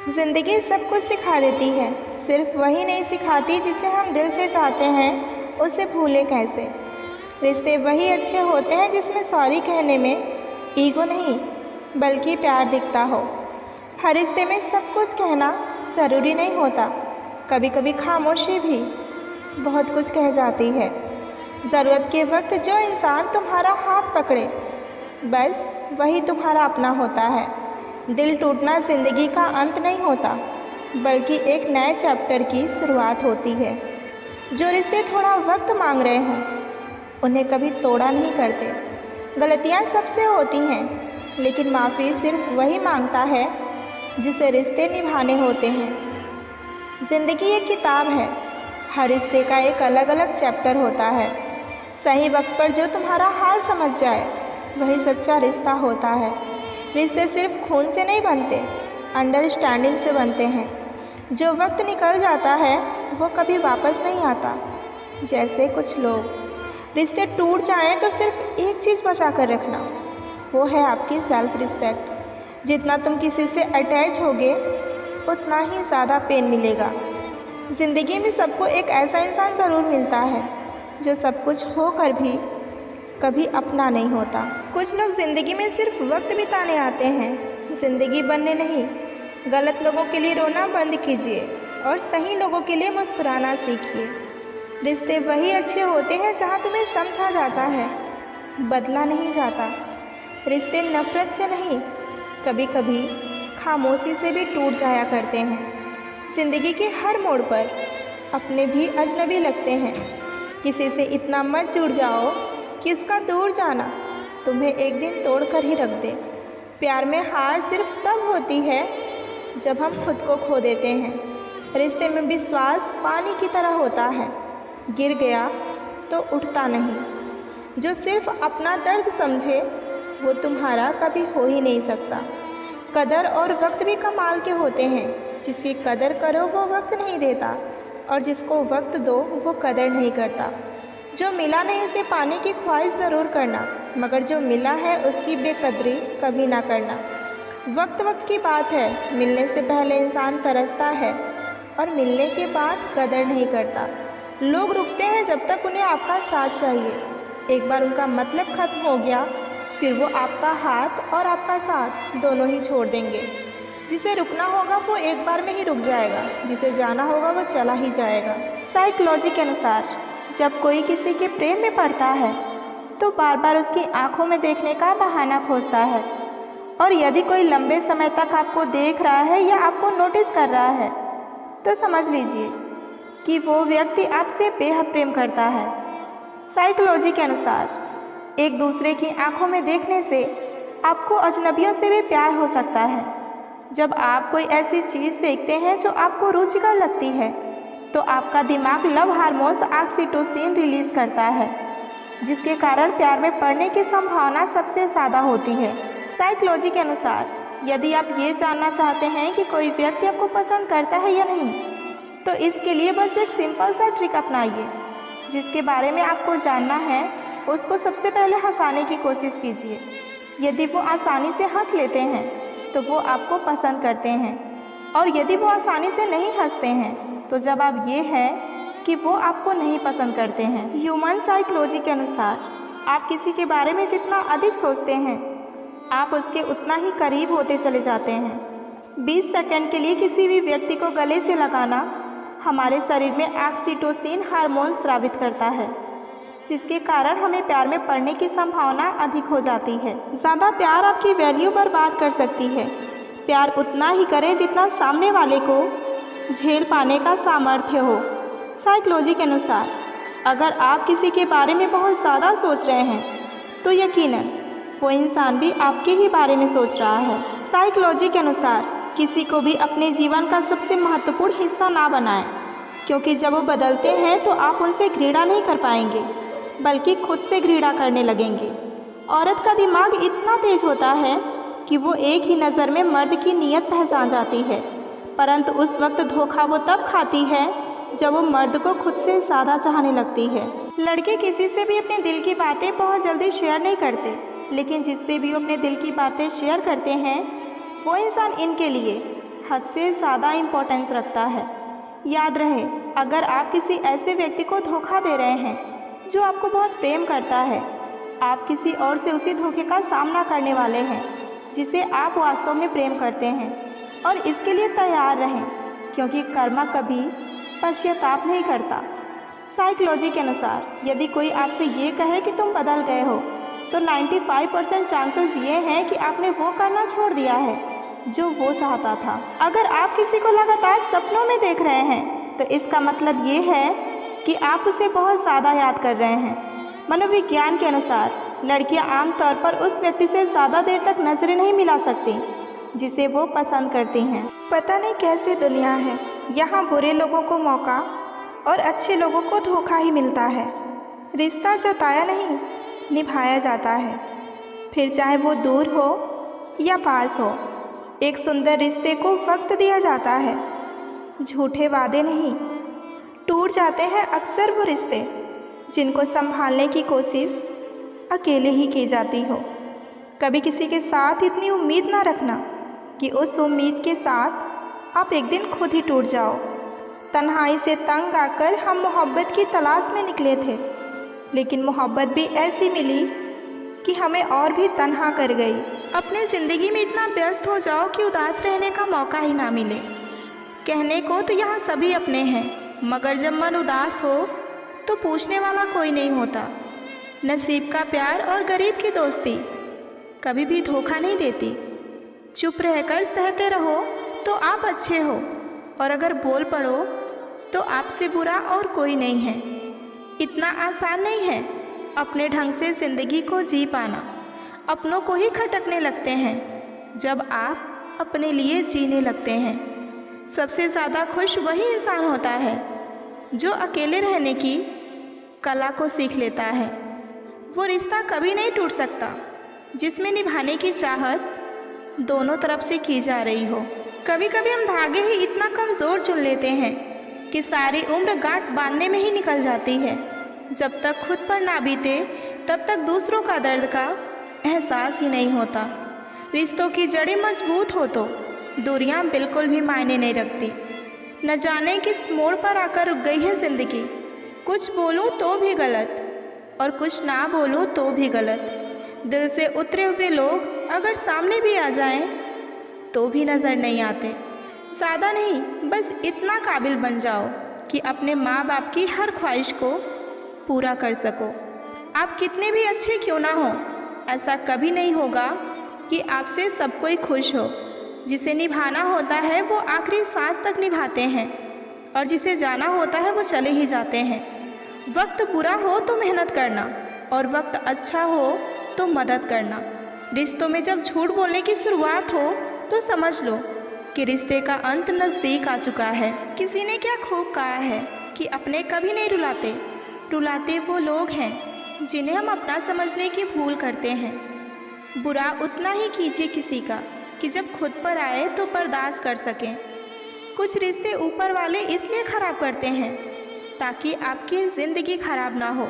ज़िंदगी सब कुछ सिखा देती है, सिर्फ वही नहीं सिखाती जिसे हम दिल से चाहते हैं उसे भूले कैसे। रिश्ते वही अच्छे होते हैं जिसमें सॉरी कहने में ईगो नहीं बल्कि प्यार दिखता हो। हर रिश्ते में सब कुछ कहना ज़रूरी नहीं होता, कभी कभी खामोशी भी बहुत कुछ कह जाती है। ज़रूरत के वक्त जो इंसान तुम्हारा हाथ पकड़े बस वही तुम्हारा अपना होता है। दिल टूटना ज़िंदगी का अंत नहीं होता बल्कि एक नए चैप्टर की शुरुआत होती है। जो रिश्ते थोड़ा वक्त मांग रहे हों उन्हें कभी तोड़ा नहीं करते। गलतियां सबसे होती हैं लेकिन माफ़ी सिर्फ वही मांगता है जिसे रिश्ते निभाने होते हैं। ज़िंदगी एक किताब है, हर रिश्ते का एक अलग अलग चैप्टर होता है। सही वक्त पर जो तुम्हारा हाल समझ जाए वही सच्चा रिश्ता होता है। रिश्ते सिर्फ खून से नहीं बनते, अंडरस्टैंडिंग से बनते हैं। जो वक्त निकल जाता है वो कभी वापस नहीं आता। जैसे कुछ लोग, रिश्ते टूट जाएं तो सिर्फ एक चीज़ बचा कर रखना, वो है आपकी सेल्फ रिस्पेक्ट। जितना तुम किसी से अटैच होगे उतना ही ज़्यादा पेन मिलेगा। ज़िंदगी में सबको एक ऐसा इंसान ज़रूर मिलता है जो सब कुछ होकर भी कभी अपना नहीं होता। कुछ लोग ज़िंदगी में सिर्फ वक्त बिताने आते हैं, ज़िंदगी बनने नहीं। गलत लोगों के लिए रोना बंद कीजिए और सही लोगों के लिए मुस्कुराना सीखिए। रिश्ते वही अच्छे होते हैं जहाँ तुम्हें समझा जाता है, बदला नहीं जाता। रिश्ते नफ़रत से नहीं, कभी कभी खामोशी से भी टूट जाया करते हैं। ज़िंदगी के हर मोड़ पर अपने भी अजनबी लगते हैं। किसी से इतना मत जुड़ जाओ कि उसका दूर जाना तुम्हें एक दिन तोड़ कर ही रख दे। प्यार में हार सिर्फ तब होती है जब हम खुद को खो देते हैं। रिश्ते में विश्वास पानी की तरह होता है, गिर गया तो उठता नहीं। जो सिर्फ अपना दर्द समझे वो तुम्हारा कभी हो ही नहीं सकता। कदर और वक्त भी कमाल के होते हैं। जिसकी कदर करो वो वक्त नहीं देता और जिसको वक्त दो वो कदर नहीं करता। जो मिला नहीं उसे पाने की ख्वाहिश ज़रूर करना, मगर जो मिला है उसकी बेकदरी कभी ना करना। वक्त वक्त की बात है, मिलने से पहले इंसान तरसता है और मिलने के बाद कदर नहीं करता। लोग रुकते हैं जब तक उन्हें आपका साथ चाहिए। एक बार उनका मतलब ख़त्म हो गया फिर वो आपका हाथ और आपका साथ दोनों ही छोड़ देंगे। जिसे रुकना होगा वो एक बार में ही रुक जाएगा, जिसे जाना होगा वो चला ही जाएगा। साइकोलॉजी के अनुसार जब कोई किसी के प्रेम में पड़ता है तो बार बार उसकी आंखों में देखने का बहाना खोजता है। और यदि कोई लंबे समय तक आपको देख रहा है या आपको नोटिस कर रहा है तो समझ लीजिए कि वो व्यक्ति आपसे बेहद प्रेम करता है। साइकोलॉजी के अनुसार एक दूसरे की आंखों में देखने से आपको अजनबियों से भी प्यार हो सकता है। जब आप कोई ऐसी चीज़ देखते हैं जो आपको रुचिकर लगती है तो आपका दिमाग लव हार्मोन्स ऑक्सीटोसिन रिलीज़ करता है, जिसके कारण प्यार में पड़ने की संभावना सबसे ज़्यादा होती है। साइकोलॉजी के अनुसार यदि आप ये जानना चाहते हैं कि कोई व्यक्ति आपको पसंद करता है या नहीं तो इसके लिए बस एक सिंपल सा ट्रिक अपनाइए। जिसके बारे में आपको जानना है उसको सबसे पहले हंसाने की कोशिश कीजिए। यदि वो आसानी से हंस लेते हैं तो वो आपको पसंद करते हैं, और यदि वो आसानी से नहीं हंसते हैं तो जवाब ये है कि वो आपको नहीं पसंद करते हैं। ह्यूमन साइकोलॉजी के अनुसार आप किसी के बारे में जितना अधिक सोचते हैं आप उसके उतना ही करीब होते चले जाते हैं। 20 सेकंड के लिए किसी भी व्यक्ति को गले से लगाना हमारे शरीर में ऑक्सीटोसिन हार्मोन स्रावित करता है, जिसके कारण हमें प्यार में पड़ने की संभावना अधिक हो जाती है। ज़्यादा प्यार आपकी वैल्यू बर्बाद कर सकती है। प्यार उतना ही करें जितना सामने वाले को झेल पाने का सामर्थ्य हो। साइकोलॉजी के अनुसार अगर आप किसी के बारे में बहुत ज़्यादा सोच रहे हैं तो यकीनन वो इंसान भी आपके ही बारे में सोच रहा है। साइकोलॉजी के अनुसार किसी को भी अपने जीवन का सबसे महत्वपूर्ण हिस्सा ना बनाएं, क्योंकि जब वो बदलते हैं तो आप उनसे घृणा नहीं कर पाएंगे बल्कि खुद से घृणा करने लगेंगे। औरत का दिमाग इतना तेज होता है कि वो एक ही नज़र में मर्द की नीयत पहचान जाती है, परंतु उस वक्त धोखा वो तब खाती है जब वो मर्द को खुद से ज़्यादा चाहने लगती है। लड़के किसी से भी अपने दिल की बातें बहुत जल्दी शेयर नहीं करते, लेकिन जिससे भी वो अपने दिल की बातें शेयर करते हैं वो इंसान इनके लिए हद से ज़्यादा इम्पोर्टेंस रखता है। याद रहे, अगर आप किसी ऐसे व्यक्ति को धोखा दे रहे हैं जो आपको बहुत प्रेम करता है, आप किसी और से उसी धोखे का सामना करने वाले हैं जिसे आप वास्तव में प्रेम करते हैं। और इसके लिए तैयार रहें, क्योंकि कर्मा कभी पश्चाताप नहीं करता। साइकोलॉजी के अनुसार यदि कोई आपसे ये कहे कि तुम बदल गए हो, तो 95% चांसेस ये हैं कि आपने वो करना छोड़ दिया है जो वो चाहता था। अगर आप किसी को लगातार सपनों में देख रहे हैं, तो इसका मतलब ये है कि आप उसे बहुत ज़्यादा याद कर रहे हैं। मनोविज्ञान के अनुसार लड़कियां आमतौर पर उस व्यक्ति से ज़्यादा देर तक नजरें नहीं मिला सकती जिसे वो पसंद करती हैं। पता नहीं कैसी दुनिया है, यहाँ बुरे लोगों को मौका और अच्छे लोगों को धोखा ही मिलता है। रिश्ता जताया नहीं, निभाया जाता है, फिर चाहे वो दूर हो या पास हो। एक सुंदर रिश्ते को वक्त दिया जाता है, झूठे वादे नहीं। टूट जाते हैं अक्सर वो रिश्ते जिनको संभालने की कोशिश अकेले ही की जाती हो। कभी किसी के साथ इतनी उम्मीद ना रखना कि उस उम्मीद के साथ आप एक दिन खुद ही टूट जाओ। तन्हाई से तंग आकर हम मोहब्बत की तलाश में निकले थे, लेकिन मोहब्बत भी ऐसी मिली कि हमें और भी तन्हा कर गई। अपने ज़िंदगी में इतना व्यस्त हो जाओ कि उदास रहने का मौका ही ना मिले। कहने को तो यहाँ सभी अपने हैं, मगर जब मन उदास हो तो पूछने वाला कोई नहीं होता। नसीब का प्यार और गरीब की दोस्ती कभी भी धोखा नहीं देती। चुप रहकर सहते रहो तो आप अच्छे हो, और अगर बोल पड़ो तो आपसे बुरा और कोई नहीं है। इतना आसान नहीं है अपने ढंग से ज़िंदगी को जी पाना। अपनों को ही खटकने लगते हैं जब आप अपने लिए जीने लगते हैं। सबसे ज़्यादा खुश वही इंसान होता है जो अकेले रहने की कला को सीख लेता है। वो रिश्ता कभी नहीं टूट सकता जिसमें निभाने की चाहत दोनों तरफ से की जा रही हो। कभी कभी हम धागे ही इतना कमज़ोर चुन लेते हैं कि सारी उम्र गांठ बांधने में ही निकल जाती है। जब तक खुद पर ना बीते तब तक दूसरों का दर्द का एहसास ही नहीं होता। रिश्तों की जड़ें मजबूत हो तो दूरियां बिल्कुल भी मायने नहीं रखती। न जाने किस मोड़ पर आकर रुक गई है ज़िंदगी। कुछ बोलूं तो भी गलत और कुछ ना बोलूं तो भी गलत। दिल से उतरे हुए लोग अगर सामने भी आ जाएं तो भी नज़र नहीं आते। ज़्यादा नहीं, बस इतना काबिल बन जाओ कि अपने माँ बाप की हर ख्वाहिश को पूरा कर सको। आप कितने भी अच्छे क्यों ना हो, ऐसा कभी नहीं होगा कि आपसे सब कोई खुश हो। जिसे निभाना होता है वो आखिरी सांस तक निभाते हैं, और जिसे जाना होता है वो चले ही जाते हैं। वक्त बुरा हो तो मेहनत करना, और वक्त अच्छा हो तो मदद करना। रिश्तों में जब झूठ बोलने की शुरुआत हो तो समझ लो कि रिश्ते का अंत नज़दीक आ चुका है। किसी ने क्या खूब कहा है कि अपने कभी नहीं रुलाते, रुलाते वो लोग हैं जिन्हें हम अपना समझने की भूल करते हैं। बुरा उतना ही कीजिए किसी का कि जब खुद पर आए तो बर्दाश्त कर सकें। कुछ रिश्ते ऊपर वाले इसलिए ख़राब करते हैं ताकि आपकी ज़िंदगी खराब ना हो।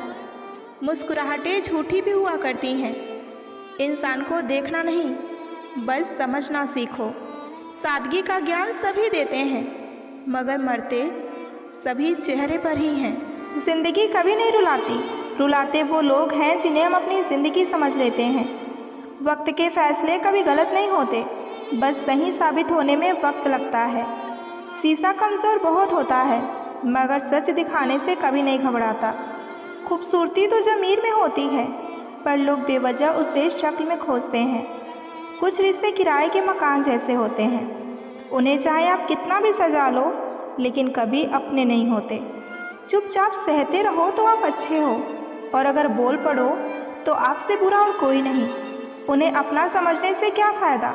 मुस्कुराहटें झूठी भी हुआ करती हैं। इंसान को देखना नहीं, बस समझना सीखो। सादगी का ज्ञान सभी देते हैं, मगर मरते सभी चेहरे पर ही हैं। ज़िंदगी कभी नहीं रुलाती, रुलाते वो लोग हैं जिन्हें हम अपनी ज़िंदगी समझ लेते हैं। वक्त के फैसले कभी गलत नहीं होते, बस सही साबित होने में वक्त लगता है। शीशा कमज़ोर बहुत होता है, मगर सच दिखाने से कभी नहीं घबराता। खूबसूरती तो ज़मीर में होती है, पर लोग बेवजह उसे शक्ल में खोजते हैं। कुछ रिश्ते किराए के मकान जैसे होते हैं, उन्हें चाहे आप कितना भी सजा लो, लेकिन कभी अपने नहीं होते। चुपचाप सहते रहो तो आप अच्छे हो, और अगर बोल पड़ो तो आपसे बुरा और कोई नहीं। उन्हें अपना समझने से क्या फ़ायदा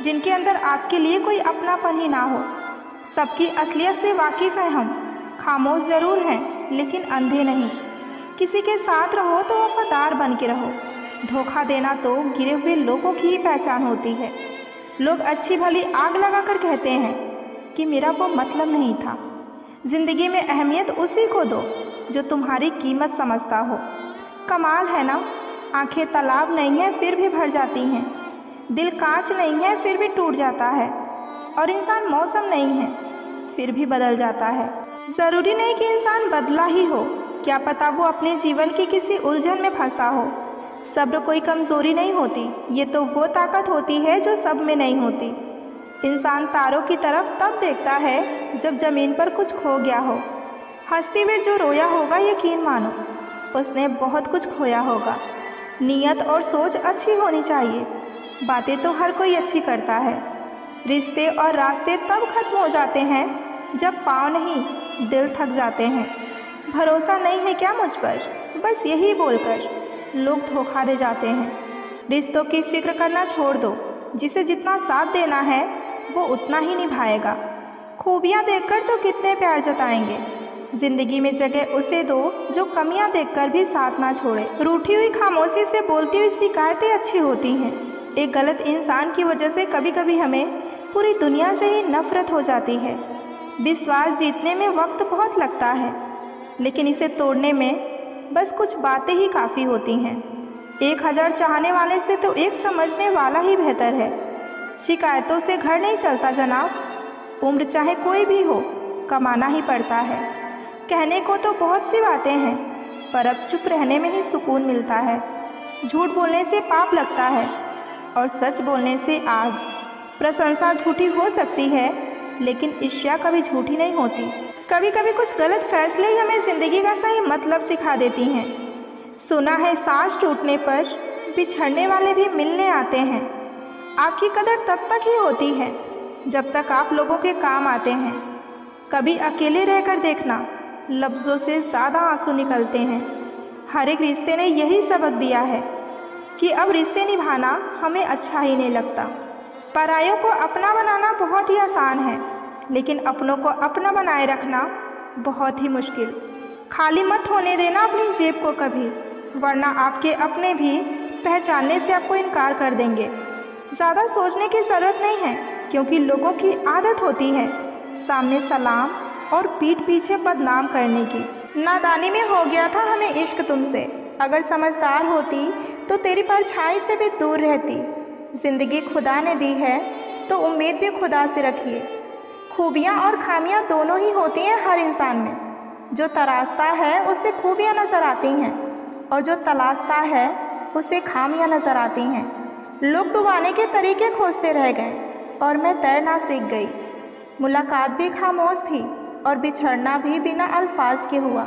जिनके अंदर आपके लिए कोई अपनापन ही ना हो। सबकी असलियत से वाकिफ़ हैं हम, खामोश ज़रूर हैं लेकिन अंधे नहीं। किसी के साथ रहो तो वफादार बन के रहो। धोखा देना तो गिरे हुए लोगों की ही पहचान होती है। लोग अच्छी भली आग लगाकर कहते हैं कि मेरा वो मतलब नहीं था। ज़िंदगी में अहमियत उसी को दो जो तुम्हारी कीमत समझता हो। कमाल है ना, आंखें तालाब नहीं हैं फिर भी भर जाती हैं, दिल कांच नहीं है फिर भी टूट जाता है। और इंसान मौसम नहीं है, फिर भी बदल जाता है। ज़रूरी नहीं कि इंसान बदला ही हो, क्या पता वो अपने जीवन की किसी उलझन में फंसा हो। सब्र कोई कमज़ोरी नहीं होती, ये तो वो ताकत होती है जो सब में नहीं होती। इंसान तारों की तरफ तब देखता है जब ज़मीन पर कुछ खो गया हो। हंसते हुए जो रोया होगा, यकीन मानो उसने बहुत कुछ खोया होगा। नीयत और सोच अच्छी होनी चाहिए। बातें तो हर कोई अच्छी करता है। रिश्ते और रास्ते तब खत्म हो जाते हैं जब पाँव नहीं दिल थक जाते हैं। भरोसा नहीं है क्या मुझ पर, बस यही बोलकर लोग धोखा दे जाते हैं। रिश्तों की फिक्र करना छोड़ दो, जिसे जितना साथ देना है वो उतना ही निभाएगा। खूबियाँ देखकर तो कितने प्यार जताएंगे। जिंदगी में जगह उसे दो जो कमियां देखकर भी साथ ना छोड़े। रूठी हुई खामोशी से बोलती हुई शिकायतें अच्छी होती हैं। एक गलत इंसान की वजह से कभी कभी हमें पूरी दुनिया से ही नफरत हो जाती है। विश्वास जीतने में वक्त बहुत लगता है, लेकिन इसे तोड़ने में बस कुछ बातें ही काफ़ी होती हैं। 1000 चाहने वाले से तो एक समझने वाला ही बेहतर है। शिकायतों से घर नहीं चलता जनाब। उम्र चाहे कोई भी हो, कमाना ही पड़ता है। कहने को तो बहुत सी बातें हैं, पर अब चुप रहने में ही सुकून मिलता है। झूठ बोलने से पाप लगता है और सच बोलने से आग। प्रशंसा झूठी हो सकती है, लेकिन ईर्ष्या कभी झूठी नहीं होती। कभी कभी कुछ गलत फैसले ही हमें ज़िंदगी का सही मतलब सिखा देती हैं। सुना है सांस टूटने पर बिछड़ने वाले भी मिलने आते हैं। आपकी कदर तब तक ही होती है जब तक आप लोगों के काम आते हैं। कभी अकेले रहकर देखना, लफ्ज़ों से ज़्यादा आंसू निकलते हैं। हर एक रिश्ते ने यही सबक दिया है कि अब रिश्ते निभाना हमें अच्छा ही नहीं लगता। परायों को अपना बनाना बहुत ही आसान है, लेकिन अपनों को अपना बनाए रखना बहुत ही मुश्किल। खाली मत होने देना अपनी जेब को कभी, वरना आपके अपने भी पहचानने से आपको इनकार कर देंगे। ज़्यादा सोचने की ज़रूरत नहीं है, क्योंकि लोगों की आदत होती है सामने सलाम और पीठ पीछे बदनाम करने की। नादानी में हो गया था हमें इश्क तुमसे, अगर समझदार होती तो तेरी परछाई से भी दूर रहती। ज़िंदगी खुदा ने दी है तो उम्मीद भी खुदा से रखिए। खूबियाँ और खामियाँ दोनों ही होती हैं हर इंसान में। जो तराशता है उसे खूबियाँ नज़र आती हैं, और जो तलाशता है उसे खामियाँ नज़र आती हैं। लोग डुबाने के तरीके खोजते रह गए और मैं तैरना सीख गई। मुलाकात भी खामोश थी और बिछड़ना भी बिना अल्फाज के हुआ।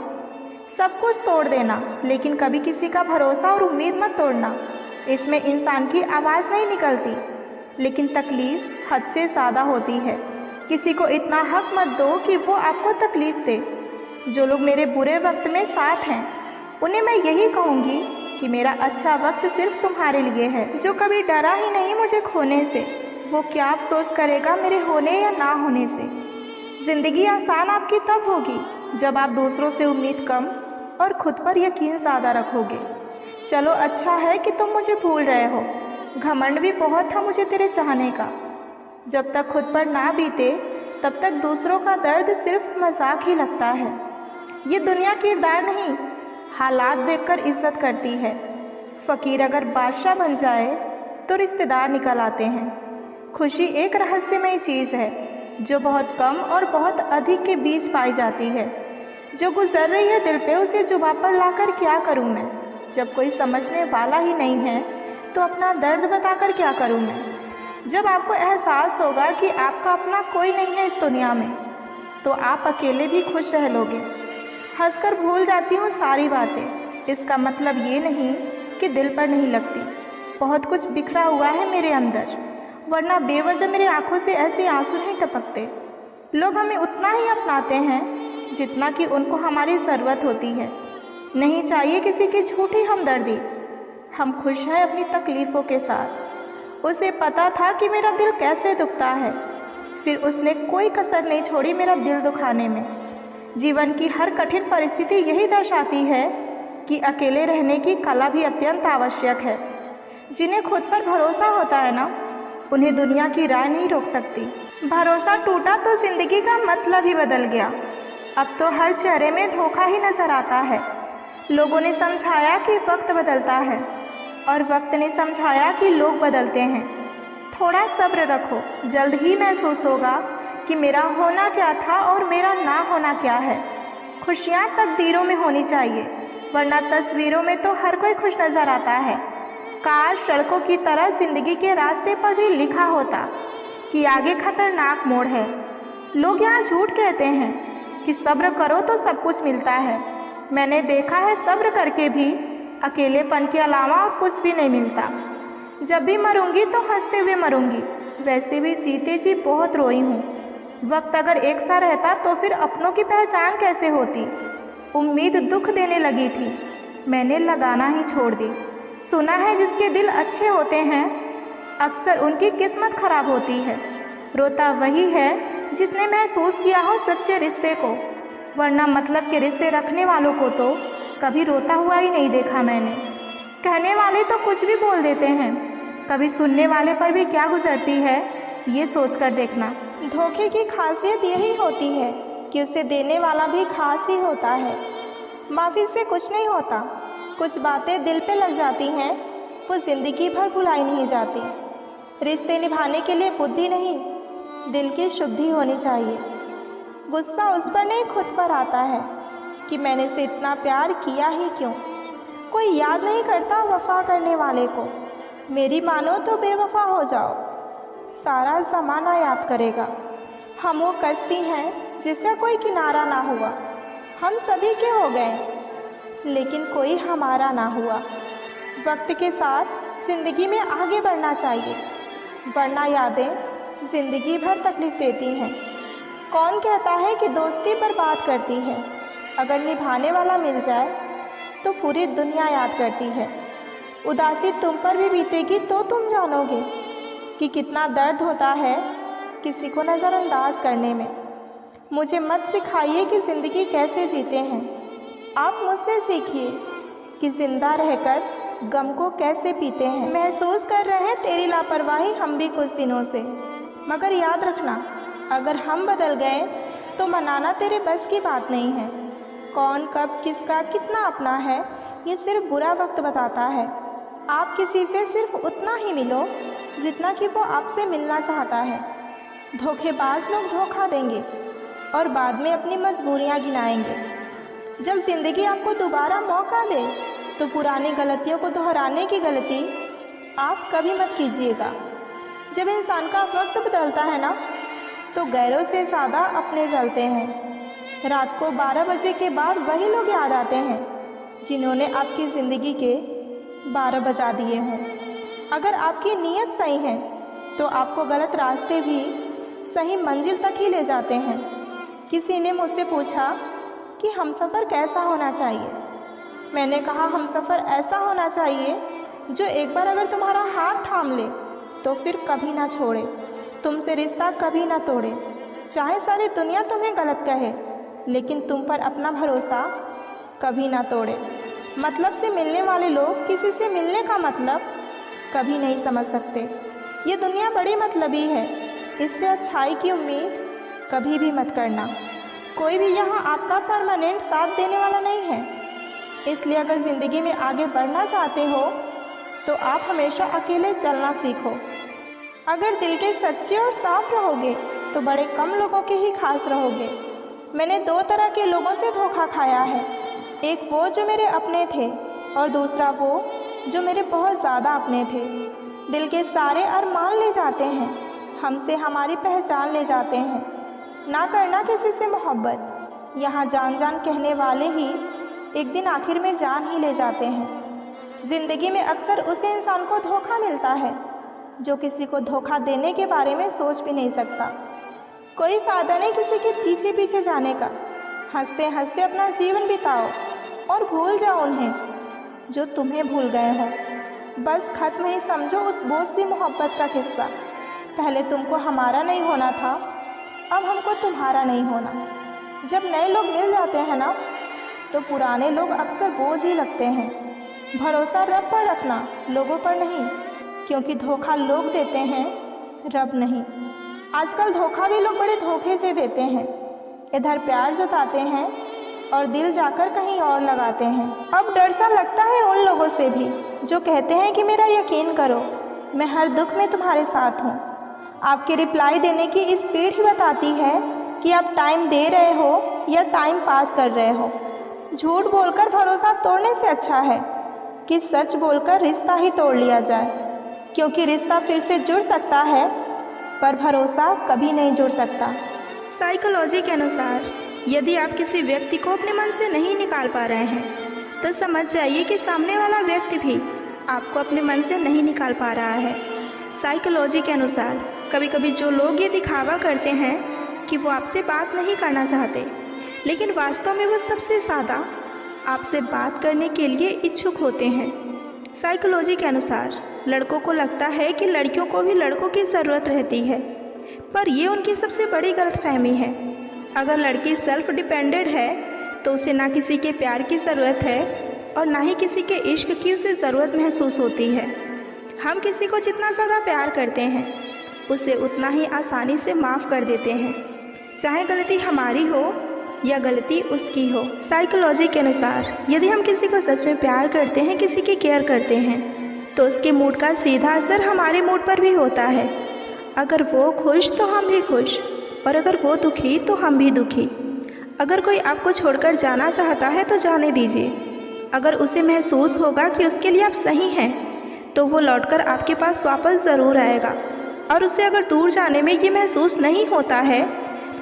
सब कुछ तोड़ देना, लेकिन कभी किसी का भरोसा और उम्मीद मत तोड़ना। इसमें इंसान की आवाज़ नहीं निकलती, लेकिन तकलीफ़ हद से ज़्यादा होती है। किसी को इतना हक मत दो कि वो आपको तकलीफ़ दे। जो लोग मेरे बुरे वक्त में साथ हैं, उन्हें मैं यही कहूँगी कि मेरा अच्छा वक्त सिर्फ तुम्हारे लिए है। जो कभी डरा ही नहीं मुझे खोने से, वो क्या अफसोस करेगा मेरे होने या ना होने से। ज़िंदगी आसान आपकी तब होगी जब आप दूसरों से उम्मीद कम और खुद पर यकीन ज़्यादा रखोगे। चलो अच्छा है कि तुम मुझे भूल रहे हो, घमंड भी बहुत था मुझे तेरे चाहने का। जब तक खुद पर ना बीते तब तक दूसरों का दर्द सिर्फ मजाक ही लगता है। ये दुनिया किरदार नहीं, हालात देखकर इज्जत करती है। फ़कीर अगर बादशाह बन जाए तो रिश्तेदार निकल आते हैं। खुशी एक रहस्यमयी चीज़ है जो बहुत कम और बहुत अधिक के बीच पाई जाती है। जो गुजर रही है दिल पे, उसे जुबां पर लाकर क्या करूं मैं। जब कोई समझने वाला ही नहीं है तो अपना दर्द बताकर क्या करूं मैं। जब आपको एहसास होगा कि आपका अपना कोई नहीं है इस दुनिया में, तो आप अकेले भी खुश रह लोगे। हंसकर भूल जाती हूँ सारी बातें, इसका मतलब ये नहीं कि दिल पर नहीं लगती। बहुत कुछ बिखरा हुआ है मेरे अंदर, वरना बेवजह मेरी आंखों से ऐसे आंसू नहीं टपकते। लोग हमें उतना ही अपनाते हैं जितना कि उनको हमारी ज़रूरत होती है। नहीं चाहिए किसी की झूठी हमदर्दी। हम खुश हैं अपनी तकलीफ़ों के साथ। उसे पता था कि मेरा दिल कैसे दुखता है, फिर उसने कोई कसर नहीं छोड़ी मेरा दिल दुखाने में। जीवन की हर कठिन परिस्थिति यही दर्शाती है कि अकेले रहने की कला भी अत्यंत आवश्यक है। जिन्हें खुद पर भरोसा होता है ना, उन्हें दुनिया की राय नहीं रोक सकती। भरोसा टूटा तो ज़िंदगी का मतलब ही बदल गया। अब तो हर चेहरे में धोखा ही नज़र आता है। लोगों ने समझाया कि वक्त बदलता है और वक्त ने समझाया कि लोग बदलते हैं। थोड़ा सब्र रखो, जल्द ही महसूस होगा कि मेरा होना क्या था और मेरा ना होना क्या है। खुशियाँ तकदीरों में होनी चाहिए, वरना तस्वीरों में तो हर कोई खुश नज़र आता है। काश सड़कों की तरह ज़िंदगी के रास्ते पर भी लिखा होता कि आगे खतरनाक मोड़ है। लोग यहाँ झूठ कहते हैं कि सब्र करो तो सब कुछ मिलता है। मैंने देखा है सब्र करके भी अकेलेपन के अलावा और कुछ भी नहीं मिलता। जब भी मरूंगी तो हंसते हुए मरूंगी, वैसे भी जीते जी बहुत रोई हूँ। वक्त अगर एक सा रहता तो फिर अपनों की पहचान कैसे होती। उम्मीद दुख देने लगी थी, मैंने लगाना ही छोड़ दी। सुना है जिसके दिल अच्छे होते हैं अक्सर उनकी किस्मत खराब होती है। रोता वही है जिसने महसूस किया हो सच्चे रिश्ते को, वरना मतलब के रिश्ते रखने वालों को तो कभी रोता हुआ ही नहीं देखा मैंने। कहने वाले तो कुछ भी बोल देते हैं, कभी सुनने वाले पर भी क्या गुजरती है ये सोच कर देखना। धोखे की खासियत यही होती है कि उसे देने वाला भी खास ही होता है। माफ़ी से कुछ नहीं होता, कुछ बातें दिल पे लग जाती हैं, वो ज़िंदगी भर भुलाई नहीं जाती। रिश्ते निभाने के लिए बुद्धि नहीं, दिल की शुद्धि होनी चाहिए। गुस्सा उस पर नहीं खुद पर आता है कि मैंने इसे इतना प्यार किया ही क्यों। कोई याद नहीं करता वफा करने वाले को। मेरी मानो तो बेवफा हो जाओ, सारा ज़माना याद करेगा। हम वो कश्ती हैं जिसका कोई किनारा ना हुआ। हम सभी के हो गए लेकिन कोई हमारा ना हुआ। वक्त के साथ ज़िंदगी में आगे बढ़ना चाहिए, वरना यादें ज़िंदगी भर तकलीफ़ देती हैं। कौन कहता है कि दोस्ती बर्बाद करती है? अगर निभाने वाला मिल जाए तो पूरी दुनिया याद करती है। उदासी तुम पर भी बीतेगी तो तुम जानोगे कि कितना दर्द होता है किसी को नज़रअंदाज करने में। मुझे मत सिखाइए कि ज़िंदगी कैसे जीते हैं, आप मुझसे सीखिए कि ज़िंदा रहकर गम को कैसे पीते हैं। महसूस कर रहे हैं तेरी लापरवाही हम भी कुछ दिनों से, मगर याद रखना अगर हम बदल गए तो मनाना तेरे बस की बात नहीं है। कौन कब किसका कितना अपना है ये सिर्फ बुरा वक्त बताता है। आप किसी से सिर्फ उतना ही मिलो जितना कि वो आपसे मिलना चाहता है। धोखेबाज लोग धोखा देंगे और बाद में अपनी मजबूरियां गिनाएंगे। जब ज़िंदगी आपको दोबारा मौका दे तो पुरानी गलतियों को दोहराने की गलती आप कभी मत कीजिएगा। जब इंसान का वक्त बदलता है ना तो गैरों से ज़्यादा अपने जलते हैं। रात को 12 बजे के बाद वही लोग याद आते हैं जिन्होंने आपकी ज़िंदगी के 12 बजा दिए हों। अगर आपकी नीयत सही है तो आपको गलत रास्ते भी सही मंजिल तक ही ले जाते हैं। किसी ने मुझसे पूछा कि हमसफ़र कैसा होना चाहिए। मैंने कहा हमसफ़र ऐसा होना चाहिए जो एक बार अगर तुम्हारा हाथ थाम ले तो फिर कभी ना छोड़े, तुमसे रिश्ता कभी ना तोड़े। चाहे सारी दुनिया तुम्हें गलत कहे लेकिन तुम पर अपना भरोसा कभी ना तोड़े। मतलब से मिलने वाले लोग किसी से मिलने का मतलब कभी नहीं समझ सकते। ये दुनिया बड़ी मतलबी है, इससे अच्छाई की उम्मीद कभी भी मत करना। कोई भी यहाँ आपका परमानेंट साथ देने वाला नहीं है, इसलिए अगर ज़िंदगी में आगे बढ़ना चाहते हो तो आप हमेशा अकेले चलना सीखो। अगर दिल के सच्चे और साफ रहोगे तो बड़े कम लोगों के ही खास रहोगे। मैंने 2 तरह के लोगों से धोखा खाया है, एक वो जो मेरे अपने थे और दूसरा वो जो मेरे बहुत ज़्यादा अपने थे। दिल के सारे अरमान ले जाते हैं, हमसे हमारी पहचान ले जाते हैं। ना करना किसी से मोहब्बत, यहाँ जान जान कहने वाले ही एक दिन आखिर में जान ही ले जाते हैं। ज़िंदगी में अक्सर उसे इंसान को धोखा मिलता है जो किसी को धोखा देने के बारे में सोच भी नहीं सकता। कोई फ़ायदा नहीं किसी के पीछे पीछे जाने का। हंसते हंसते अपना जीवन बिताओ और भूल जाओ उन्हें जो तुम्हें भूल गए हों। बस ख़त्म ही समझो उस बोझ सी मोहब्बत का किस्सा। पहले तुमको हमारा नहीं होना था, अब हमको तुम्हारा नहीं होना। जब नए लोग मिल जाते हैं ना तो पुराने लोग अक्सर बोझ ही लगते हैं। भरोसा रब पर रखना, लोगों पर नहीं, क्योंकि धोखा लोग देते हैं, रब नहीं। आजकल धोखा भी लोग बड़े धोखे से देते हैं। इधर प्यार जताते हैं और दिल जाकर कहीं और लगाते हैं। अब डर सा लगता है उन लोगों से भी जो कहते हैं कि मेरा यकीन करो, मैं हर दुख में तुम्हारे साथ हूँ। आपके रिप्लाई देने की स्पीड ही बताती है कि आप टाइम दे रहे हो या टाइम पास कर रहे हो। झूठ बोलकर भरोसा तोड़ने से अच्छा है कि सच बोलकर रिश्ता ही तोड़ लिया जाए, क्योंकि रिश्ता फिर से जुड़ सकता है पर भरोसा कभी नहीं जुड़ सकता। साइकोलॉजी के अनुसार यदि आप किसी व्यक्ति को अपने मन से नहीं निकाल पा रहे हैं तो समझ जाइए कि सामने वाला व्यक्ति भी आपको अपने मन से नहीं निकाल पा रहा है। साइकोलॉजी के अनुसार कभी कभी जो लोग ये दिखावा करते हैं कि वो आपसे बात नहीं करना चाहते, लेकिन वास्तव में वो सबसे ज़्यादा आपसे बात करने के लिए इच्छुक होते हैं। साइकोलॉजी के अनुसार लड़कों को लगता है कि लड़कियों को भी लड़कों की ज़रूरत रहती है, पर ये उनकी सबसे बड़ी गलतफहमी है। अगर लड़की सेल्फ डिपेंडेंट है तो उसे ना किसी के प्यार की ज़रूरत है और ना ही किसी के इश्क की उसे ज़रूरत महसूस होती है। हम किसी को जितना ज़्यादा प्यार करते हैं उसे उतना ही आसानी से माफ़ कर देते हैं, चाहे गलती हमारी हो या गलती उसकी हो। साइकोलॉजी के अनुसार यदि हम किसी को सच में प्यार करते हैं, किसी की केयर करते हैं, तो उसके मूड का सीधा असर हमारे मूड पर भी होता है। अगर वो खुश तो हम भी खुश, और अगर वो दुखी तो हम भी दुखी। अगर कोई आपको छोड़कर जाना चाहता है तो जाने दीजिए। अगर उसे महसूस होगा कि उसके लिए आप सही हैं तो वो लौटकर आपके पास वापस ज़रूर आएगा, और उसे अगर दूर जाने में ये महसूस नहीं होता है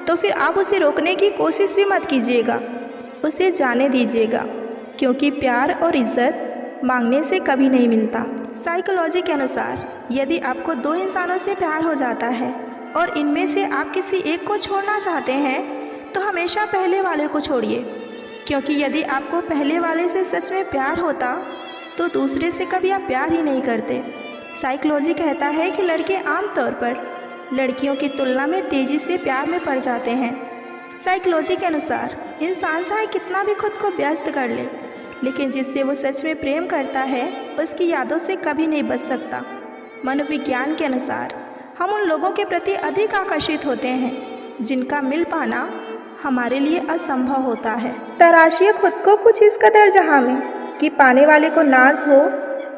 तो फिर आप उसे रोकने की कोशिश भी मत कीजिएगा, उसे जाने दीजिएगा, क्योंकि प्यार और इज़्ज़त मांगने से कभी नहीं मिलता। साइकोलॉजी के अनुसार यदि आपको दो इंसानों से प्यार हो जाता है और इनमें से आप किसी एक को छोड़ना चाहते हैं तो हमेशा पहले वाले को छोड़िए, क्योंकि यदि आपको पहले वाले से सच में प्यार होता तो दूसरे से कभी आप प्यार ही नहीं करते। साइकोलॉजी कहता है कि लड़के आमतौर पर लड़कियों की तुलना में तेज़ी से प्यार में पड़ जाते हैं। साइकोलॉजी के अनुसार इंसान चाहे कितना भी खुद को व्यस्त कर ले, लेकिन जिससे वो सच में प्रेम करता है उसकी यादों से कभी नहीं बच सकता। मनोविज्ञान के अनुसार हम उन लोगों के प्रति अधिक आकर्षित होते हैं जिनका मिल पाना हमारे लिए असंभव होता है। तराशिए खुद को कुछ इस कदर जहाँ में कि पाने वाले को नाज हो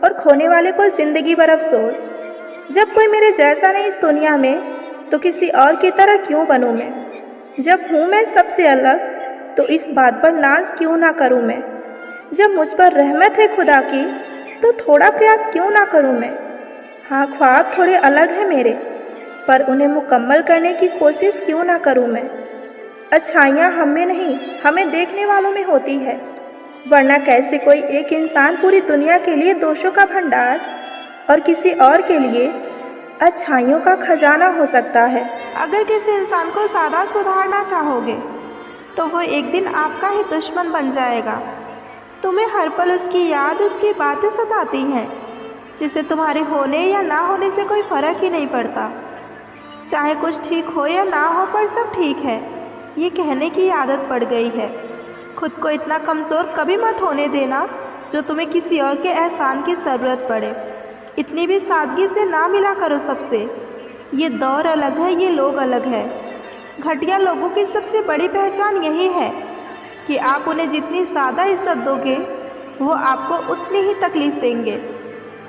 और खोने वाले को ज़िंदगी भर अफसोस। जब कोई मेरे जैसा नहीं इस दुनिया में तो किसी और की तरह क्यों बनूं मैं। जब हूँ मैं सबसे अलग तो इस बात पर नाज क्यों ना करूँ मैं। जब मुझ पर रहमत है खुदा की तो थोड़ा प्रयास क्यों ना करूँ मैं। हाँ, ख्वाब थोड़े अलग हैं मेरे, पर उन्हें मुकम्मल करने की कोशिश क्यों ना करूँ मैं। अच्छाइयाँ हम में नहीं, हमें देखने वालों में होती है, वरना कैसे कोई एक इंसान पूरी दुनिया के लिए दोषों का भंडार और किसी और के लिए अच्छाइयों का खजाना हो सकता है। अगर किसी इंसान को ज़्यादा सुधारना चाहोगे तो वो एक दिन आपका ही दुश्मन बन जाएगा। तुम्हें हर पल उसकी याद, उसकी बातें सताती हैं, जिसे तुम्हारे होने या ना होने से कोई फ़र्क ही नहीं पड़ता। चाहे कुछ ठीक हो या ना हो, पर सब ठीक है ये कहने की आदत पड़ गई है। खुद को इतना कमज़ोर कभी मत होने देना जो तुम्हें किसी और के एहसान की ज़रूरत पड़े। इतनी भी सादगी से ना मिला करो सबसे। ये दौर अलग है, ये लोग अलग है। घटिया लोगों की सबसे बड़ी पहचान यही है कि आप उन्हें जितनी ज़्यादा इज्जत दोगे वो आपको उतनी ही तकलीफ़ देंगे।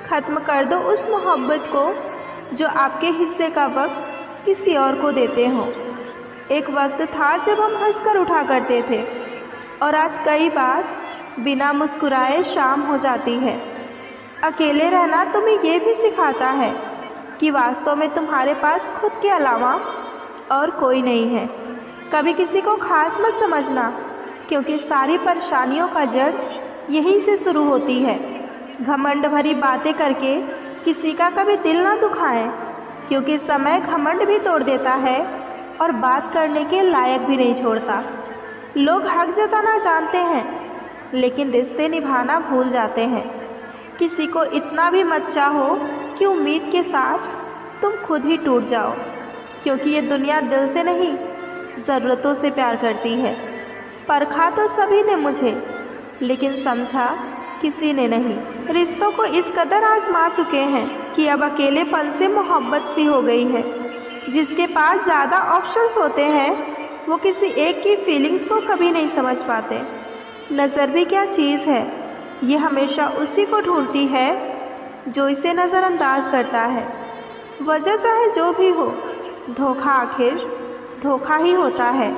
ख़त्म कर दो उस मोहब्बत को जो आपके हिस्से का वक्त किसी और को देते हो। एक वक्त था जब हम हंसकर उठा करते थे, और आज कई बार बिना मुस्कुराए शाम हो जाती है। अकेले रहना तुम्हें ये भी सिखाता है कि वास्तव में तुम्हारे पास खुद के अलावा और कोई नहीं है। कभी किसी को खास मत समझना, क्योंकि सारी परेशानियों का जड़ यहीं से शुरू होती है। घमंड भरी बातें करके किसी का कभी दिल ना दुखाएं, क्योंकि समय घमंड भी तोड़ देता है और बात करने के लायक भी नहीं छोड़ता। लोग हक जताना जानते हैं, लेकिन रिश्ते निभाना भूल जाते हैं। किसी को इतना भी मत चाहो कि उम्मीद के साथ तुम खुद ही टूट जाओ, क्योंकि ये दुनिया दिल से नहीं ज़रूरतों से प्यार करती है। परखा तो सभी ने मुझे, लेकिन समझा किसी ने नहीं। रिश्तों को इस कदर आजमा चुके हैं कि अब अकेलेपन से मोहब्बत सी हो गई है। जिसके पास ज़्यादा ऑप्शंस होते हैं वो किसी एक की फीलिंग्स को कभी नहीं समझ पाते। नज़र भी क्या चीज़ है, ये हमेशा उसी को ढूंढती है जो इसे नज़रअंदाज करता है। वजह चाहे जो भी हो, धोखा आखिर धोखा ही होता है।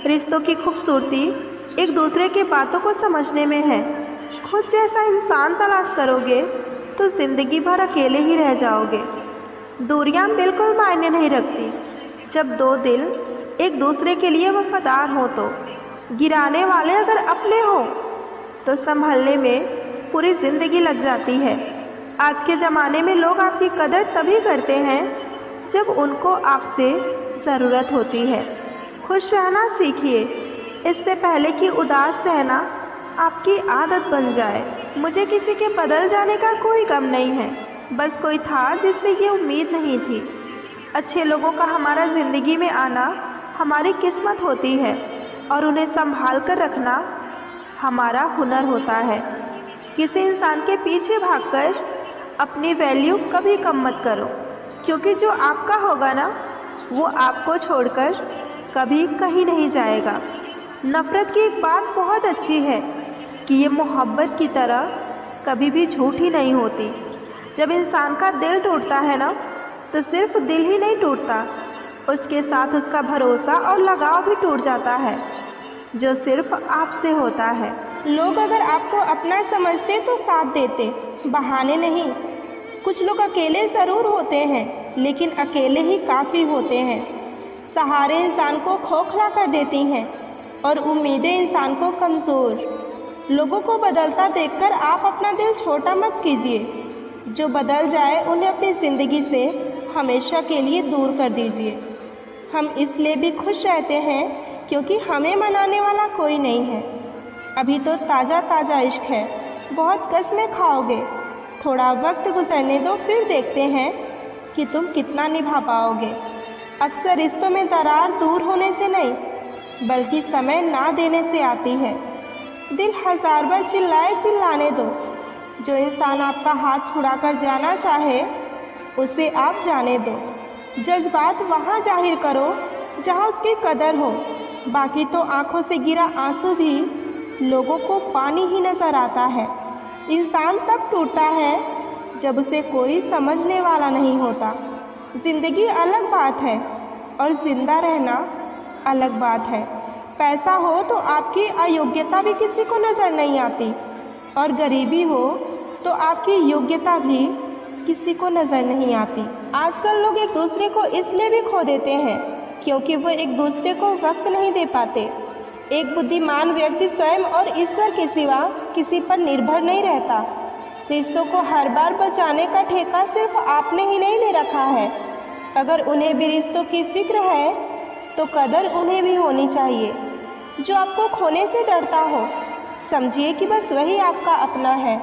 रिश्तों की खूबसूरती एक दूसरे की बातों को समझने में है। खुद जैसा इंसान तलाश करोगे तो ज़िंदगी भर अकेले ही रह जाओगे। दूरियां बिल्कुल मायने नहीं रखती। जब दो दिल एक दूसरे के लिए वफादार हो तो, गिराने वाले अगर अपने हो तो संभलने में पूरी ज़िंदगी लग जाती है। आज के ज़माने में लोग आपकी कदर तभी करते हैं जब उनको आपसे ज़रूरत होती है। खुश रहना सीखिए, इससे पहले कि उदास रहना आपकी आदत बन जाए। मुझे किसी के बदल जाने का कोई गम नहीं है, बस कोई था जिससे ये उम्मीद नहीं थी। अच्छे लोगों का हमारा ज़िंदगी में आना हमारी किस्मत होती है और उन्हें संभाल कर रखना हमारा हुनर होता है। किसी इंसान के पीछे भागकर अपनी वैल्यू कभी कम मत करो, क्योंकि जो आपका होगा ना वो आपको छोड़कर कभी कहीं नहीं जाएगा। नफ़रत की एक बात बहुत अच्छी है कि ये मोहब्बत की तरह कभी भी झूठी नहीं होती। जब इंसान का दिल टूटता है ना तो सिर्फ दिल ही नहीं टूटता, उसके साथ उसका भरोसा और लगाव भी टूट जाता है, जो सिर्फ आपसे होता है। लोग अगर आपको अपना समझते तो साथ देते, बहाने नहीं। कुछ लोग अकेले ज़रूर होते हैं, लेकिन अकेले ही काफ़ी होते हैं। सहारे इंसान को खोखला कर देती हैं और उम्मीदें इंसान को कमज़ोर। लोगों को बदलता देखकर आप अपना दिल छोटा मत कीजिए। जो बदल जाए उन्हें अपनी ज़िंदगी से हमेशा के लिए दूर कर दीजिए। हम इसलिए भी खुश रहते हैं क्योंकि हमें मनाने वाला कोई नहीं है। अभी तो ताज़ा ताज़ा इश्क है, बहुत कस्में खाओगे। थोड़ा वक्त गुजरने दो, फिर देखते हैं कि तुम कितना निभा पाओगे। अक्सर रिश्तों में दरार दूर होने से नहीं, बल्कि समय ना देने से आती है। दिल हज़ार बार चिल्लाए, चिल्लाने दो। जो इंसान आपका हाथ छुड़ाकर जाना चाहे उसे आप जाने दो। जज्बात वहाँ जाहिर करो जहाँ उसकी कदर हो। बाकी तो आँखों से गिरा आंसू भी लोगों को पानी ही नज़र आता है। इंसान तब टूटता है जब उसे कोई समझने वाला नहीं होता। ज़िंदगी अलग बात है और ज़िंदा रहना अलग बात है। पैसा हो तो आपकी अयोग्यता भी किसी को नज़र नहीं आती, और गरीबी हो तो आपकी योग्यता भी किसी को नज़र नहीं आती। आजकल लोग एक दूसरे को इसलिए भी खो देते हैं क्योंकि वो एक दूसरे को वक्त नहीं दे पाते। एक बुद्धिमान व्यक्ति स्वयं और ईश्वर के सिवा किसी पर निर्भर नहीं रहता। रिश्तों को हर बार बचाने का ठेका सिर्फ आपने ही नहीं ले रखा है। अगर उन्हें भी रिश्तों की फिक्र है तो कदर उन्हें भी होनी चाहिए। जो आपको खोने से डरता हो, समझिए कि बस वही आपका अपना है।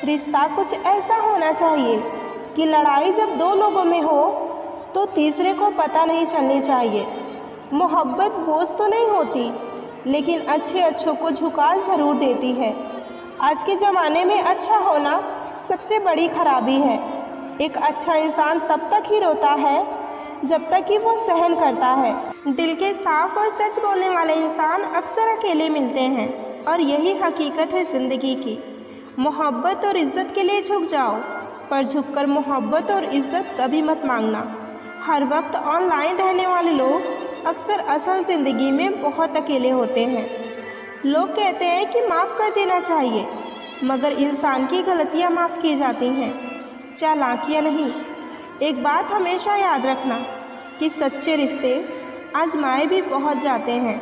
रिश्ता कुछ ऐसा होना चाहिए कि लड़ाई जब दो लोगों में हो तो तीसरे को पता नहीं चलनी चाहिए। मोहब्बत बोझ तो नहीं होती, लेकिन अच्छों को झुका ज़रूर देती है। आज के ज़माने में अच्छा होना सबसे बड़ी खराबी है। एक अच्छा इंसान तब तक ही रोता है जब तक कि वो सहन करता है। दिल के साफ और सच बोलने वाले इंसान अक्सर अकेले मिलते हैं, और यही हकीकत है ज़िंदगी की। मोहब्बत और इज़्ज़त के लिए झुक जाओ, पर झुककर मोहब्बत और इज़्ज़त कभी मत मांगना। हर वक्त ऑनलाइन रहने वाले लोग अक्सर असल ज़िंदगी में बहुत अकेले होते हैं। लोग कहते हैं कि माफ़ कर देना चाहिए, मगर इंसान की गलतियां माफ़ की जाती हैं, चालाकियां नहीं। एक बात हमेशा याद रखना कि सच्चे रिश्ते आजमाए भी बहुत जाते हैं।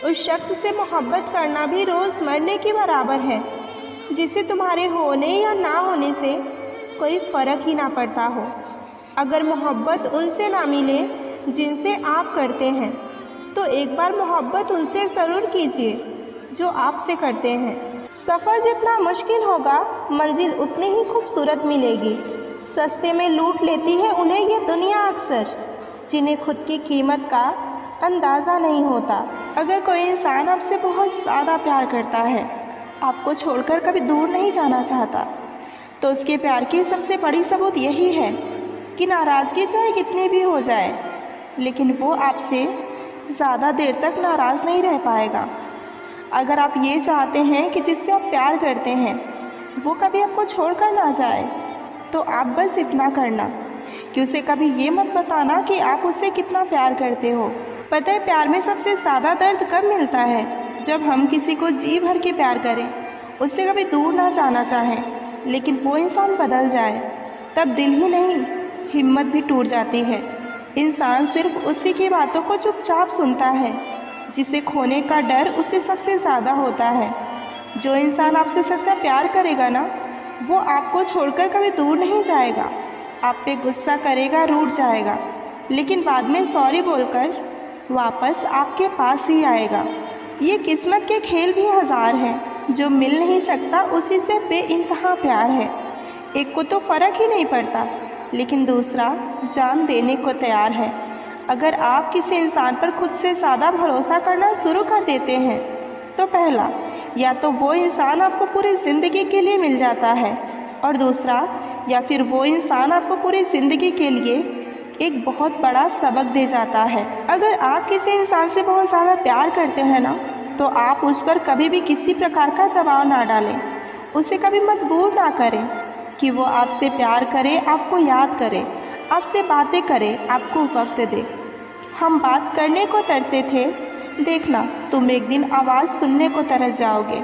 उस शख्स से मोहब्बत करना भी रोज़ मरने के बराबर है, जिसे तुम्हारे होने या ना होने से कोई फ़र्क ही ना पड़ता हो। अगर मोहब्बत उनसे ना मिले जिनसे आप करते हैं, तो एक बार मोहब्बत उनसे ज़रूर कीजिए जो आपसे करते हैं। सफ़र जितना मुश्किल होगा, मंजिल उतनी ही खूबसूरत मिलेगी। सस्ते में लूट लेती है उन्हें ये दुनिया अक्सर, जिन्हें खुद की कीमत का अंदाज़ा नहीं होता। अगर कोई इंसान आपसे बहुत ज़्यादा प्यार करता है, आपको छोड़कर कभी दूर नहीं जाना चाहता, तो उसके प्यार की सबसे बड़ी सबूत यही है कि नाराज़गी चाहे कितनी भी हो जाए, लेकिन वो आपसे ज़्यादा देर तक नाराज़ नहीं रह पाएगा। अगर आप ये चाहते हैं कि जिससे आप प्यार करते हैं वो कभी आपको छोड़कर ना जाए, तो आप बस इतना करना कि उसे कभी ये मत बताना कि आप उससे कितना प्यार करते हो। पता है प्यार में सबसे ज़्यादा दर्द कब मिलता है? जब हम किसी को जी भर के प्यार करें, उससे कभी दूर ना जाना चाहें, लेकिन वो इंसान बदल जाए, तब दिल ही नहीं हिम्मत भी टूट जाती है। इंसान सिर्फ उसी की बातों को चुपचाप सुनता है जिसे खोने का डर उसे सबसे ज़्यादा होता है। जो इंसान आपसे सच्चा प्यार करेगा ना, वो आपको छोड़कर कभी दूर नहीं जाएगा। आप पे गुस्सा करेगा, रूठ जाएगा, लेकिन बाद में सॉरी बोलकर वापस आपके पास ही आएगा। ये किस्मत के खेल भी हज़ार हैं। जो मिल नहीं सकता उसी से बेइंतहा प्यार है। एक को तो फ़र्क ही नहीं पड़ता, लेकिन दूसरा जान देने को तैयार है। अगर आप किसी इंसान पर खुद से ज़्यादा भरोसा करना शुरू कर देते हैं, तो पहला, या तो वो इंसान आपको पूरी ज़िंदगी के लिए मिल जाता है, और दूसरा, या फिर वो इंसान आपको पूरी ज़िंदगी के लिए एक बहुत बड़ा सबक दे जाता है। अगर आप किसी इंसान से बहुत ज़्यादा प्यार करते हैं ना, तो आप उस पर कभी भी किसी प्रकार का दबाव ना डालें। उसे कभी मजबूर ना करें कि वो आपसे प्यार करे, आपको याद करे, आपसे बातें करे, आपको वक्त दे। हम बात करने को तरसे थे, देखना तुम एक दिन आवाज़ सुनने को तरस जाओगे।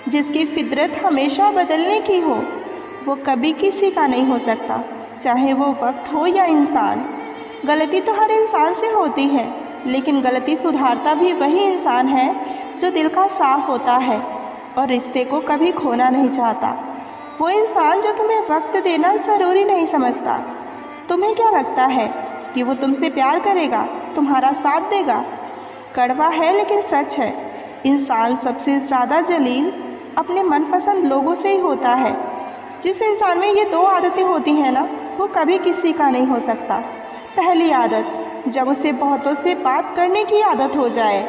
जिसकी फितरत हमेशा बदलने की हो, वो कभी किसी का नहीं हो सकता, चाहे वो वक्त हो या इंसान। गलती तो हर इंसान से होती है, लेकिन गलती सुधारता भी वही इंसान है जो दिल का साफ होता है और रिश्ते को कभी खोना नहीं चाहता। वो इंसान जो तुम्हें वक्त देना ज़रूरी नहीं समझता। तुम्हें क्या लगता है कि वो तुमसे प्यार करेगा, तुम्हारा साथ देगा? कड़वा है लेकिन सच है। इंसान सबसे ज़्यादा जलील अपने मनपसंद लोगों से ही होता है। जिस इंसान में ये दो आदतें होती हैं ना, वो कभी किसी का नहीं हो सकता। पहली आदत, जब उसे बहुतों से बात करने की आदत हो जाए।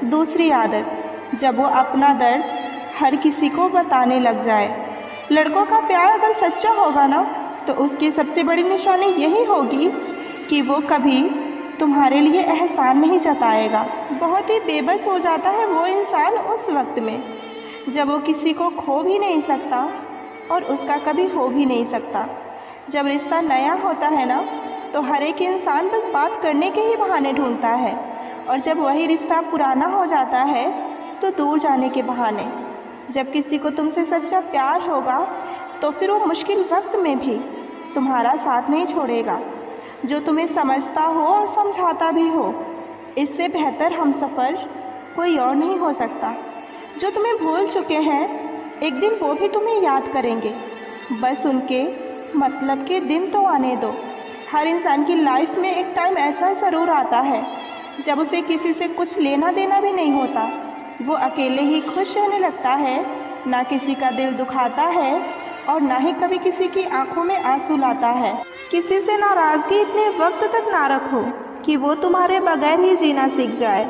दूसरी आदत, जब वो अपना दर्द हर किसी को बताने लग जाए। लड़कों का प्यार अगर सच्चा होगा ना, तो उसकी सबसे बड़ी निशानी यही होगी कि वो कभी तुम्हारे लिए एहसान नहीं जताएगा। बहुत ही बेबस हो जाता है वो इंसान उस वक्त में जब वो किसी को खो भी नहीं सकता और उसका कभी हो भी नहीं सकता। जब रिश्ता नया होता है ना, तो हर एक इंसान बस बात करने के ही बहाने ढूंढता है, और जब वही रिश्ता पुराना हो जाता है तो दूर जाने के बहाने। जब किसी को तुमसे सच्चा प्यार होगा, तो फिर वो मुश्किल वक्त में भी तुम्हारा साथ नहीं छोड़ेगा, जो तुम्हें समझता हो और समझाता भी हो। इससे बेहतर हमसफ़र कोई और नहीं हो सकता। जो तुम्हें भूल चुके हैं, एक दिन वो भी तुम्हें याद करेंगे। बस उनके मतलब के दिन तो आने दो। हर इंसान की लाइफ में एक टाइम ऐसा ज़रूर आता है जब उसे किसी से कुछ लेना देना भी नहीं होता। वो अकेले ही खुश रहने लगता है, ना किसी का दिल दुखाता है और ना ही कभी किसी की आंखों में आंसू लाता है। किसी से नाराज़गी इतने वक्त तक ना रखो कि वो तुम्हारे बगैर ही जीना सीख जाए।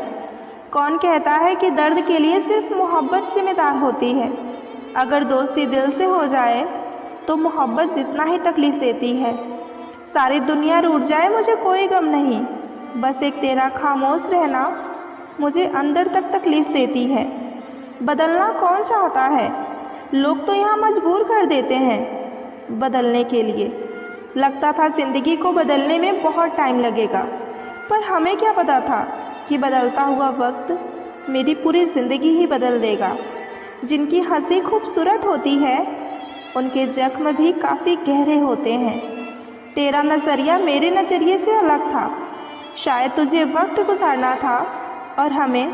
कौन कहता है कि दर्द के लिए सिर्फ मोहब्बत जिम्मेदार होती है? अगर दोस्ती दिल से हो जाए तो मोहब्बत जितना ही तकलीफ़ देती है। सारी दुनिया रूठ जाए मुझे कोई गम नहीं, बस एक तेरा खामोश रहना मुझे अंदर तक तकलीफ़ देती है। बदलना कौन चाहता है? लोग तो यहाँ मजबूर कर देते हैं बदलने के लिए। लगता था ज़िंदगी को बदलने में बहुत टाइम लगेगा, पर हमें क्या पता था कि बदलता हुआ वक्त मेरी पूरी ज़िंदगी ही बदल देगा। जिनकी हंसी खूबसूरत होती है, उनके जख्म भी काफ़ी गहरे होते हैं। तेरा नज़रिया मेरे नज़रिए से अलग था। शायद तुझे वक्त गुजारना था और हमें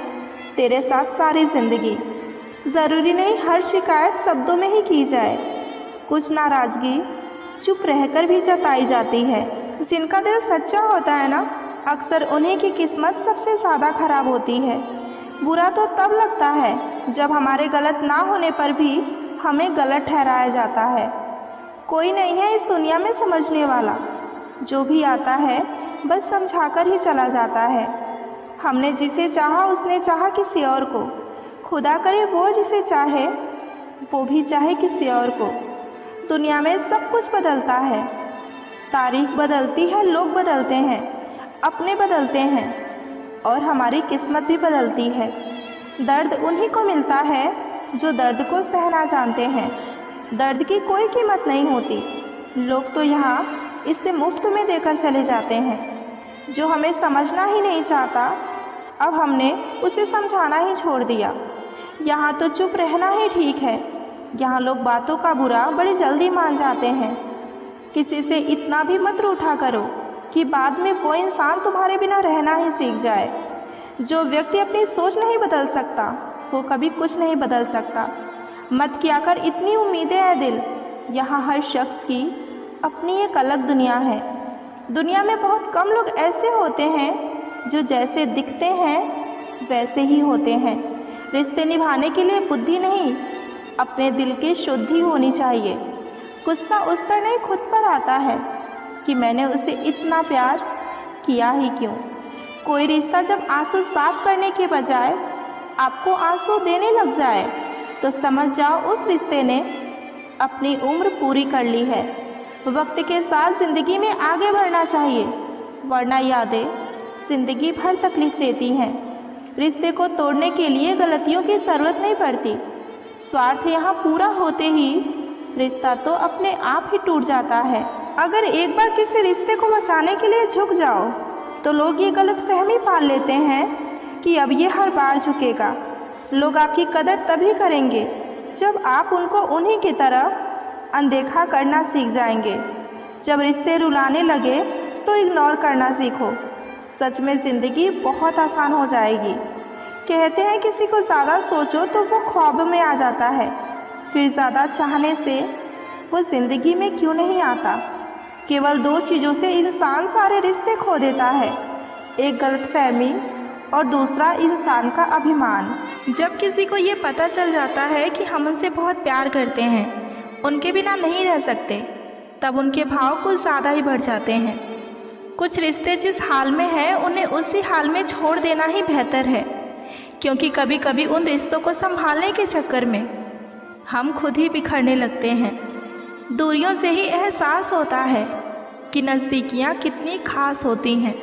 तेरे साथ सारी ज़िंदगी। ज़रूरी नहीं हर शिकायत शब्दों में ही की जाए। कुछ नाराज़गी चुप रहकर भी जताई जाती है। जिनका दिल सच्चा होता है ना, अक्सर उन्हीं की किस्मत सबसे ज़्यादा ख़राब होती है। बुरा तो तब लगता है जब हमारे गलत ना होने पर भी हमें गलत ठहराया जाता है। कोई नहीं है इस दुनिया में समझने वाला। जो भी आता है बस समझाकर ही चला जाता है। हमने जिसे चाहा उसने चाहा किसी और को। खुदा करे वो जिसे चाहे वो भी चाहे किसी और को। दुनिया में सब कुछ बदलता है। तारीख बदलती है, लोग बदलते हैं, अपने बदलते हैं और हमारी किस्मत भी बदलती है। दर्द उन्हीं को मिलता है जो दर्द को सहना जानते हैं। दर्द की कोई कीमत नहीं होती, लोग तो यहाँ इससे मुफ्त में देकर चले जाते हैं। जो हमें समझना ही नहीं चाहता, अब हमने उसे समझाना ही छोड़ दिया। यहाँ तो चुप रहना ही ठीक है। यहाँ लोग बातों का बुरा बड़ी जल्दी मान जाते हैं। किसी से इतना भी मत रूठा करो कि बाद में वो इंसान तुम्हारे बिना रहना ही सीख जाए। जो व्यक्ति अपनी सोच नहीं बदल सकता, वो कभी कुछ नहीं बदल सकता। मत किया कर इतनी उम्मीदें है दिल। यहाँ हर शख्स की अपनी एक अलग दुनिया है। दुनिया में बहुत कम लोग ऐसे होते हैं जो जैसे दिखते हैं वैसे ही होते हैं। रिश्ते निभाने के लिए बुद्धि नहीं, अपने दिल की शुद्धि होनी चाहिए। गुस्सा उस पर नहीं, खुद पर आता है कि मैंने उसे इतना प्यार किया ही क्यों। कोई रिश्ता जब आंसू साफ करने के बजाय आपको आंसू देने लग जाए तो समझ जाओ उस रिश्ते ने अपनी उम्र पूरी कर ली है। वक्त के साथ ज़िंदगी में आगे बढ़ना चाहिए, वरना यादें ज़िंदगी भर तकलीफ़ देती हैं। रिश्ते को तोड़ने के लिए गलतियों की ज़रूरत नहीं पड़ती। स्वार्थ यहाँ पूरा होते ही रिश्ता तो अपने आप ही टूट जाता है। अगर एक बार किसी रिश्ते को बचाने के लिए झुक जाओ तो लोग ये गलत फहमी पाल लेते हैं कि अब ये हर बार झुकेगा। लोग आपकी कदर तभी करेंगे जब आप उनको उन्हीं की तरह अनदेखा करना सीख जाएंगे। जब रिश्ते रुलाने लगे तो इग्नोर करना सीखो। सच में ज़िंदगी बहुत आसान हो जाएगी। कहते हैं किसी को ज़्यादा सोचो तो वो ख्वाब में आ जाता है, फिर ज़्यादा चाहने से वो ज़िंदगी में क्यों नहीं आता। केवल दो चीज़ों से इंसान सारे रिश्ते खो देता है, एक गलतफहमी और दूसरा इंसान का अभिमान। जब किसी को ये पता चल जाता है कि हम उनसे बहुत प्यार करते हैं, उनके बिना नहीं रह सकते, तब उनके भाव कुछ ज़्यादा ही बढ़ जाते हैं। कुछ रिश्ते जिस हाल में हैं उन्हें उसी हाल में छोड़ देना ही बेहतर है, क्योंकि कभी कभी उन रिश्तों को संभालने के चक्कर में हम खुद ही बिखरने लगते हैं। दूरियों से ही एहसास होता है कि नज़दीकियाँ कितनी खास होती हैं।